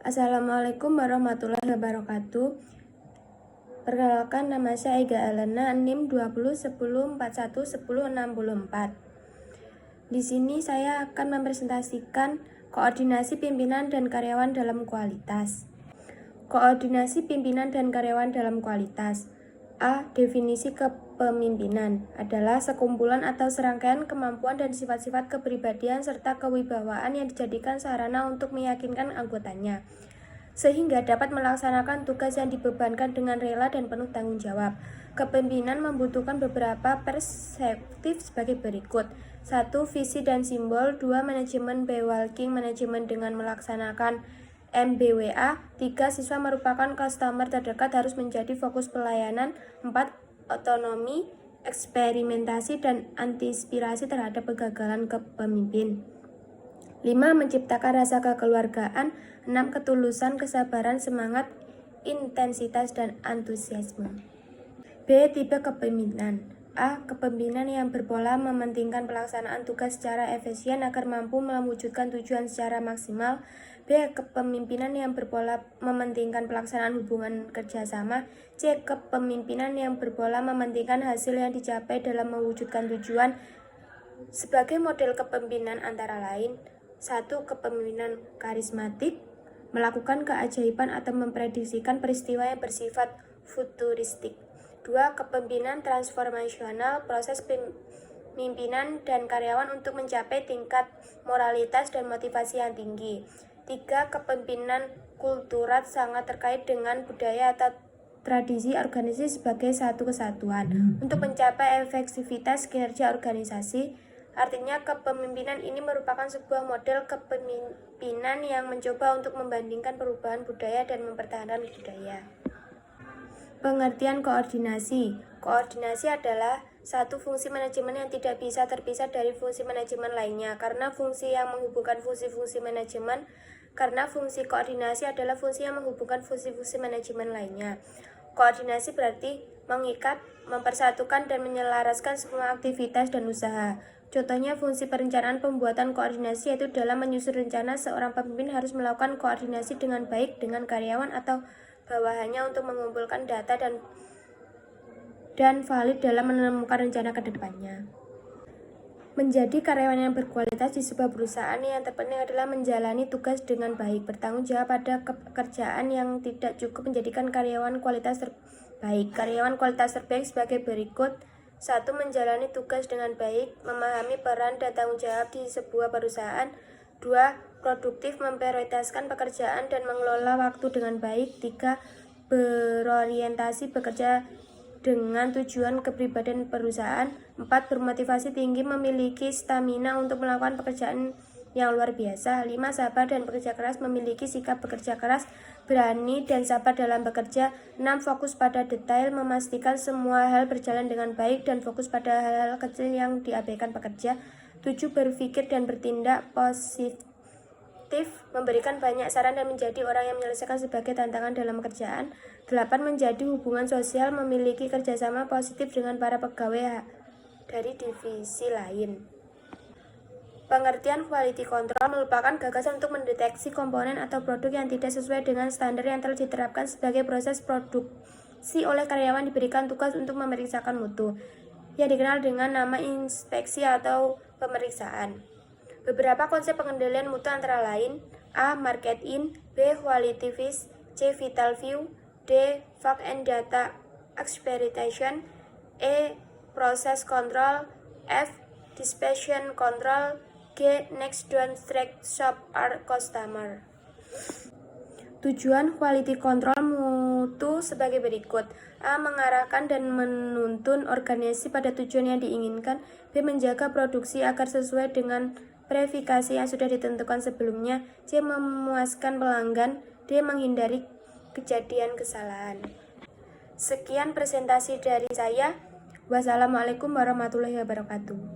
Assalamualaikum warahmatullahi wabarakatuh. Perkenalkan, nama saya Ega Elena, NIM 2010411064. Di sini saya akan mempresentasikan koordinasi pimpinan dan karyawan dalam kualitas. Koordinasi pimpinan dan karyawan dalam kualitas. A. Definisi kepemimpinan adalah sekumpulan atau serangkaian kemampuan dan sifat-sifat kepribadian serta kewibawaan yang dijadikan sarana untuk meyakinkan anggotanya, sehingga dapat melaksanakan tugas yang dibebankan dengan rela dan penuh tanggung jawab. Kepemimpinan membutuhkan beberapa perspektif sebagai berikut. 1. Visi dan simbol. 2. Manajemen by-walking, manajemen dengan melaksanakan MBWA. 3. Siswa merupakan customer terdekat, harus menjadi fokus pelayanan. 4. Otonomi, eksperimentasi, dan antisipasi terhadap kegagalan kepemimpin. 5. Menciptakan rasa kekeluargaan. 6. Ketulusan, kesabaran, semangat, intensitas, dan antusiasme. B. Tipe kepemimpinan. A. Kepemimpinan yang berpola, mementingkan pelaksanaan tugas secara efisien agar mampu mewujudkan tujuan secara maksimal. B. Kepemimpinan yang berpola, mementingkan pelaksanaan hubungan kerjasama. C. Kepemimpinan yang berpola, mementingkan hasil yang dicapai dalam mewujudkan tujuan. Sebagai model kepemimpinan antara lain: 1. Kepemimpinan karismatik, melakukan keajaiban atau memprediksikan peristiwa yang bersifat futuristik. 2. Kepemimpinan transformasional, proses pimpinan dan karyawan untuk mencapai tingkat moralitas dan motivasi yang tinggi. 3. Kepemimpinan kultural, sangat terkait dengan budaya atau tradisi organisasi sebagai satu kesatuan untuk mencapai efektivitas kinerja organisasi. Artinya, kepemimpinan ini merupakan sebuah model kepemimpinan yang mencoba untuk membandingkan perubahan budaya dan mempertahankan budaya. Pengertian koordinasi. Koordinasi adalah satu fungsi manajemen yang tidak bisa terpisah dari fungsi manajemen lainnya, karena fungsi koordinasi adalah fungsi yang menghubungkan fungsi-fungsi manajemen lainnya. Koordinasi berarti mengikat, mempersatukan, dan menyelaraskan semua aktivitas dan usaha. Contohnya, fungsi perencanaan pembuatan koordinasi yaitu dalam menyusun rencana, seorang pemimpin harus melakukan koordinasi dengan baik dengan karyawan atau bawahannya untuk mengumpulkan data dan valid dalam menemukan rencana ke depannya. Menjadi karyawan yang berkualitas di sebuah perusahaan yang terpenting adalah menjalani tugas dengan baik, bertanggung jawab pada pekerjaan yang tidak cukup menjadikan karyawan kualitas terbaik. Karyawan kualitas terbaik sebagai berikut. 1. Menjalani tugas dengan baik, memahami peran dan tanggung jawab di sebuah perusahaan. 2. Produktif, memprioritaskan pekerjaan dan mengelola waktu dengan baik. 3. Berorientasi, bekerja dengan tujuan kepribadian perusahaan. 4. Bermotivasi tinggi, memiliki stamina untuk melakukan pekerjaan yang luar biasa. 5. Sabar dan bekerja keras, memiliki sikap bekerja keras, berani dan sabar dalam bekerja. 6. Fokus pada detail, memastikan semua hal berjalan dengan baik dan fokus pada hal-hal kecil yang diabaikan pekerja. 7. Berpikir dan bertindak positif, memberikan banyak saran dan menjadi orang yang menyelesaikan sebagai tantangan dalam pekerjaan. 8. Menjadi hubungan sosial, memiliki kerjasama positif dengan para pegawai dari divisi lain. Pengertian quality control merupakan gagasan untuk mendeteksi komponen atau produk yang tidak sesuai dengan standar yang telah diterapkan sebagai proses produksi oleh karyawan. Diberikan tugas untuk memeriksakan mutu, yang dikenal dengan nama inspeksi atau pemeriksaan. Beberapa konsep pengendalian mutu antara lain: A. Market in, B. Quality fish, C. Vital view, D. Fact and data experimentation, E. Process control, F. Dispatch control, G. Next downstream shop our customer. Tujuan quality control mutu sebagai berikut. A. Mengarahkan dan menuntun organisasi pada tujuan yang diinginkan. B. Menjaga produksi agar sesuai dengan verifikasi yang sudah ditentukan sebelumnya. C. Memuaskan pelanggan. D. Menghindari kejadian kesalahan. Sekian presentasi dari saya. Wassalamualaikum warahmatullahi wabarakatuh.